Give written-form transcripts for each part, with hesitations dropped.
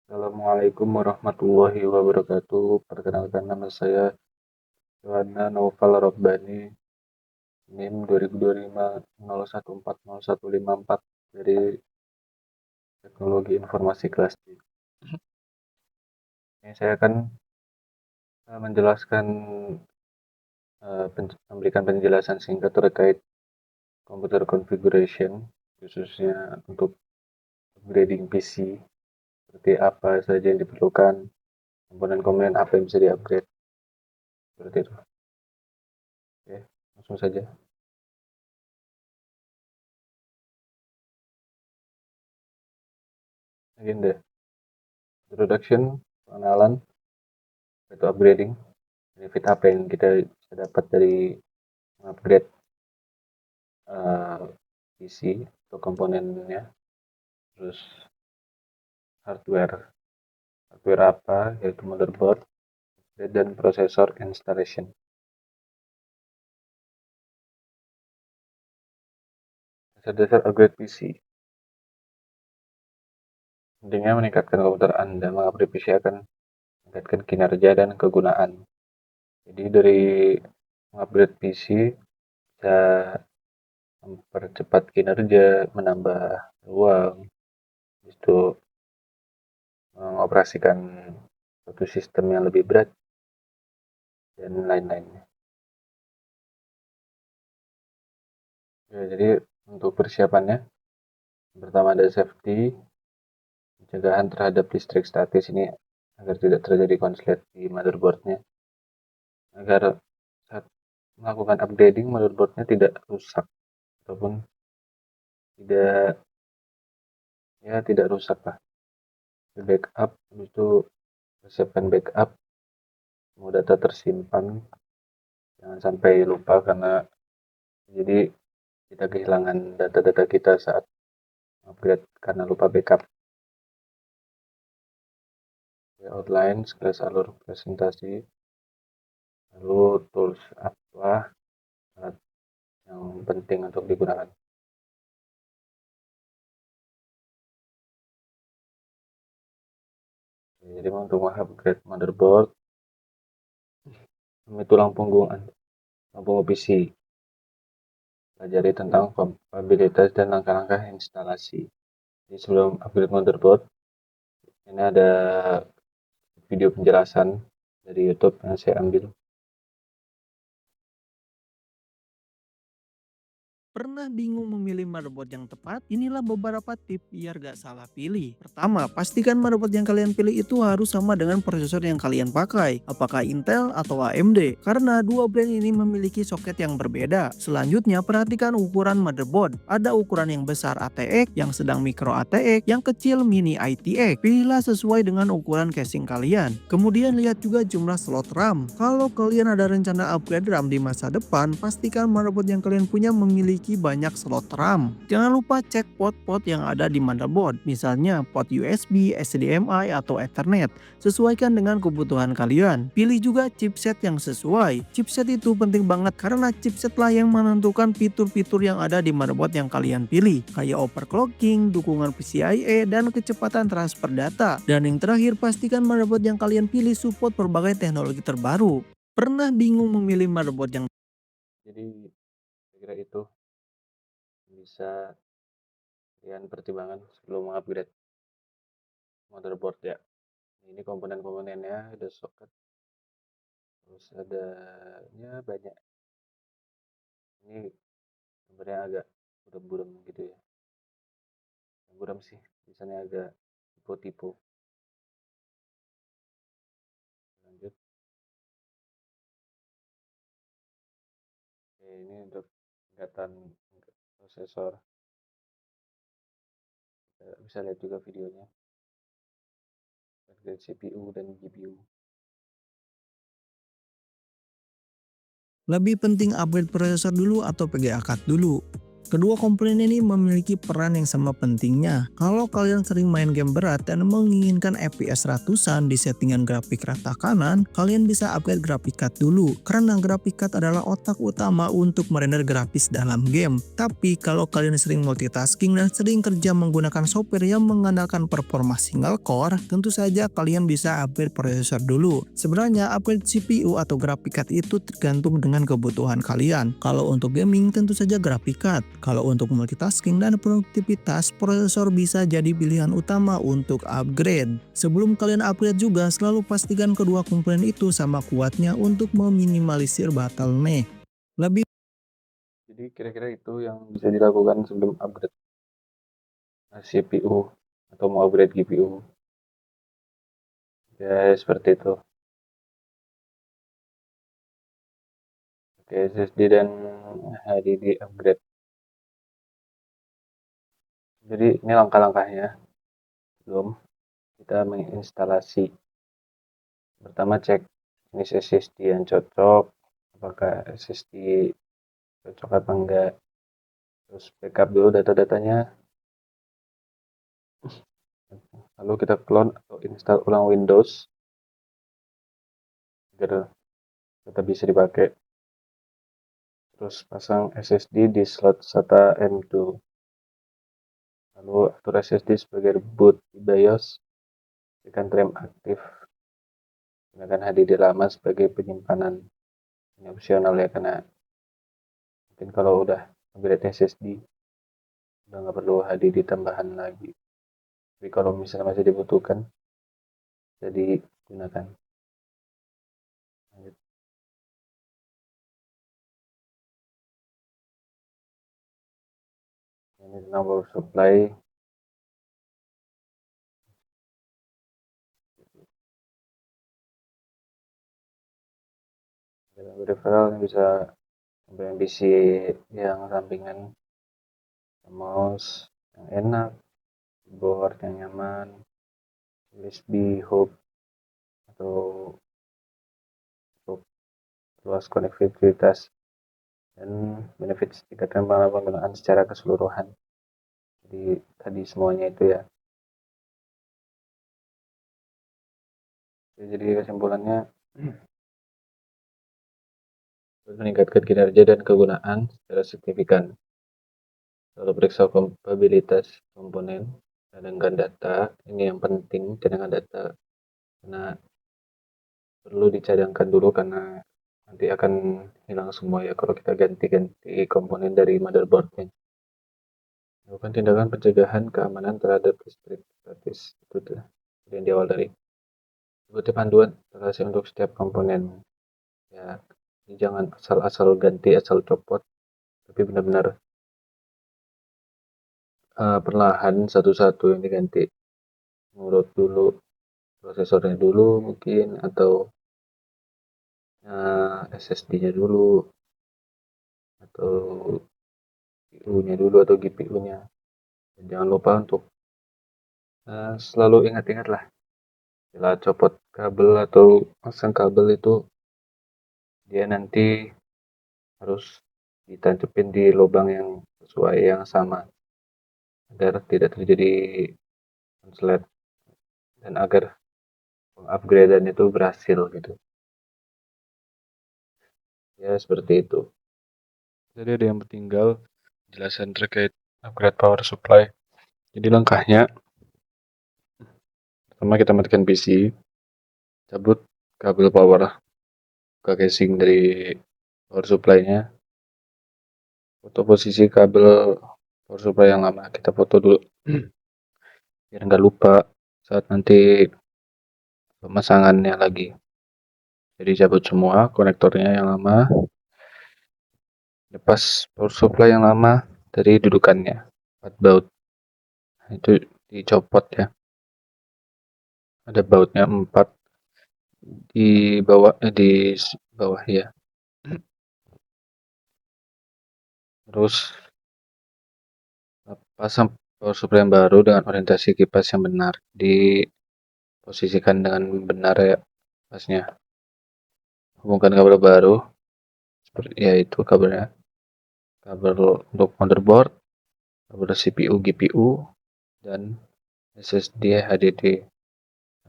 Assalamualaikum warahmatullahi wabarakatuh. Perkenalkan nama saya Yohana Noval Robbani, NIM 2025 01401154 dari Teknologi Informasi Kelas D. Ini saya akan menjelaskan memberikan penjelasan singkat terkait computer configuration, khususnya untuk upgrading PC, seperti apa saja yang diperlukan, komponen-komponen apa yang bisa di-upgrade, seperti itu. Oke, langsung saja. Agenda introduction, pengenalan, itu upgrading, benefit apa yang kita bisa dapat dari upgrade PC atau komponennya, terus hardware apa, yaitu motherboard dan prosesor installation. Dasar-dasar upgrade PC. Pentingnya meningkatkan komputer Anda. Mengupgrade PC akan meningkatkan kinerja dan kegunaan. Jadi dari mengupgrade PC bisa mempercepat kinerja, menambah ruang, itu mengoperasikan suatu sistem yang lebih berat, dan lain-lainnya. Ya, jadi untuk persiapannya, pertama ada safety, pencegahan terhadap listrik statis ini agar tidak terjadi konslet di motherboardnya, agar saat melakukan upgrading motherboardnya tidak rusak ataupun tidak rusak lah. Backup, itu persiapkan backup, semua data tersimpan, jangan sampai lupa karena jadi kita kehilangan data-data kita saat upgrade karena lupa backup. Ya, outline, sekelas alur presentasi, lalu tools apa yang penting untuk digunakan. Jadi untuk upgrade motherboard, tulang punggung PC, pelajari tentang kompatibilitas dan langkah-langkah instalasi. Jadi sebelum upgrade motherboard, ini ada video penjelasan dari YouTube yang saya ambil. Pernah bingung memilih motherboard yang tepat? Inilah beberapa tips biar gak salah pilih. Pertama, pastikan motherboard yang kalian pilih itu harus sama dengan prosesor yang kalian pakai, apakah Intel atau AMD, karena dua brand ini memiliki soket yang berbeda. Selanjutnya, perhatikan ukuran motherboard. Ada ukuran yang besar ATX, yang sedang micro ATX, yang kecil mini ITX. Pilihlah sesuai dengan ukuran casing kalian. Kemudian lihat juga jumlah slot RAM. Kalau kalian ada rencana upgrade RAM di masa depan, pastikan motherboard yang kalian punya memiliki banyak slot RAM. Jangan lupa cek port-port yang ada di motherboard, misalnya port USB, HDMI, atau Ethernet. Sesuaikan dengan kebutuhan kalian. Pilih juga chipset yang sesuai. Chipset itu penting banget karena chipset lah yang menentukan fitur-fitur yang ada di motherboard yang kalian pilih, kayak overclocking, dukungan PCIe, dan kecepatan transfer data. Dan yang terakhir, pastikan motherboard yang kalian pilih support berbagai teknologi terbaru. Pernah bingung memilih motherboard yang Jadi kira itu bisa kalian pertimbangkan sebelum mengupgrade motherboard ya. Ini komponen-komponennya, ada soket, terus ada banyak. Ini sebenarnya agak buram-buram gitu ya. Buram sih, biasanya agak tipe-tipe. Lanjut. Oke, ini untuk tingkatan prosesor. Kita bisa lihat juga videonya. Upgrade CPU dan GPU. lebih penting upgrade prosesor dulu atau PGA card dulu? Kedua komponen ini memiliki peran yang sama pentingnya. Kalau kalian sering main game berat dan menginginkan FPS ratusan di settingan grafik rata kanan, kalian bisa upgrade graphic card dulu, karena graphic card adalah otak utama untuk merender grafis dalam game. Tapi kalau kalian sering multitasking dan sering kerja menggunakan software yang mengandalkan performa single core, tentu saja kalian bisa upgrade prosesor dulu. Sebenarnya upgrade CPU atau graphic card itu tergantung dengan kebutuhan kalian. Kalau untuk gaming tentu saja graphic card. Kalau untuk multitasking dan produktivitas, prosesor bisa jadi pilihan utama untuk upgrade. Sebelum kalian upgrade juga, selalu pastikan kedua komponen itu sama kuatnya untuk meminimalisir bottleneck. Lebih Jadi kira-kira itu yang bisa dilakukan sebelum upgrade CPU atau mau upgrade GPU. Ya, seperti itu. Oke, SSD dan HDD upgrade. Jadi ini langkah-langkahnya sebelum kita menginstalasi. Pertama cek jenis SSD yang cocok, apakah SSD cocok apa enggak. Terus backup dulu data-datanya. Lalu kita clone atau install ulang Windows agar tetap bisa dipakai. Terus pasang SSD di slot SATA M2. Lalu atur SSD sebagai boot di BIOS. Tekan rem aktif. Gunakan HDD lama sebagai penyimpanan. Ini opsional ya, karena mungkin kalau udah upgrade SSD udah nggak perlu HDD tambahan lagi. Tapi kalau misalnya masih dibutuhkan, jadi gunakan. Lanjut. Ini tentang power supply. Dalam referral bisa sampai PC yang sampingan, mouse yang enak, keyboard yang nyaman, USB hub atau untuk luas konektivitas, dan benefit tingkatkan penggunaan secara keseluruhan. Jadi tadi semuanya itu ya. Jadi kesimpulannya, meningkatkan kinerja dan kegunaan secara signifikan. Lalu periksa kompatibilitas komponen, cadangkan data. Ini yang penting, cadangkan data, karena perlu dicadangkan dulu karena nanti akan hilang semua ya kalau kita ganti-ganti komponen dari motherboardnya. Lakukan tindakan pencegahan keamanan terhadap listrik statis. Itu tuh yang di awal tadi. Ikuti panduan instalasi untuk setiap komponen. Ya, jangan asal-asal ganti, asal copot, tapi benar-benar perlahan satu-satu yang diganti. Ngurut dulu prosesornya dulu mungkin, atau SSD-nya dulu, atau CPU-nya dulu, atau GPU-nya. Dan jangan lupa untuk selalu ingat-ingat lah, bila copot kabel atau pasang kabel itu, dia nanti harus ditancapin di lubang yang sesuai, yang sama, agar tidak terjadi konslet dan agar upgradean itu berhasil gitu ya, seperti itu. Jadi ada yang tertinggal penjelasan terkait upgrade power supply. Jadi langkahnya, pertama kita matikan PC, cabut kabel power ke casing dari power supply-nya, foto posisi kabel power supply yang lama, kita foto dulu biar nggak lupa saat nanti pemasangannya lagi. Jadi cabut semua konektornya yang lama, lepas power supply yang lama dari dudukannya, 4 baut itu dicopot ya, ada bautnya 4 di bawah ya. Terus pasang power supply yang baru dengan orientasi kipas yang benar, diposisikan dengan benar ya pasnya. Hubungkan kabel baru seperti ya, itu kabelnya kabel untuk motherboard, kabel CPU, GPU, dan SSD HDD.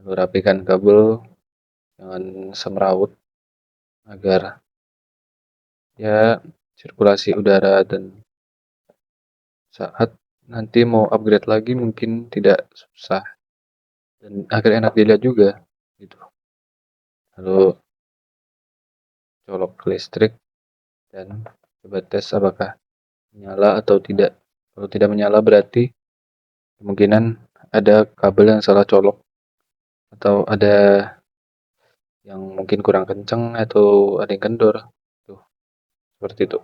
Lalu rapikan kabel dengan semrawut agar ya sirkulasi udara, dan saat nanti mau upgrade lagi mungkin tidak susah dan agar enak dilihat juga gitu. Lalu colok ke listrik dan coba tes apakah menyala atau tidak. Kalau tidak menyala berarti kemungkinan ada kabel yang salah colok atau ada yang mungkin kurang kenceng atau ada yang kendor tuh, seperti itu.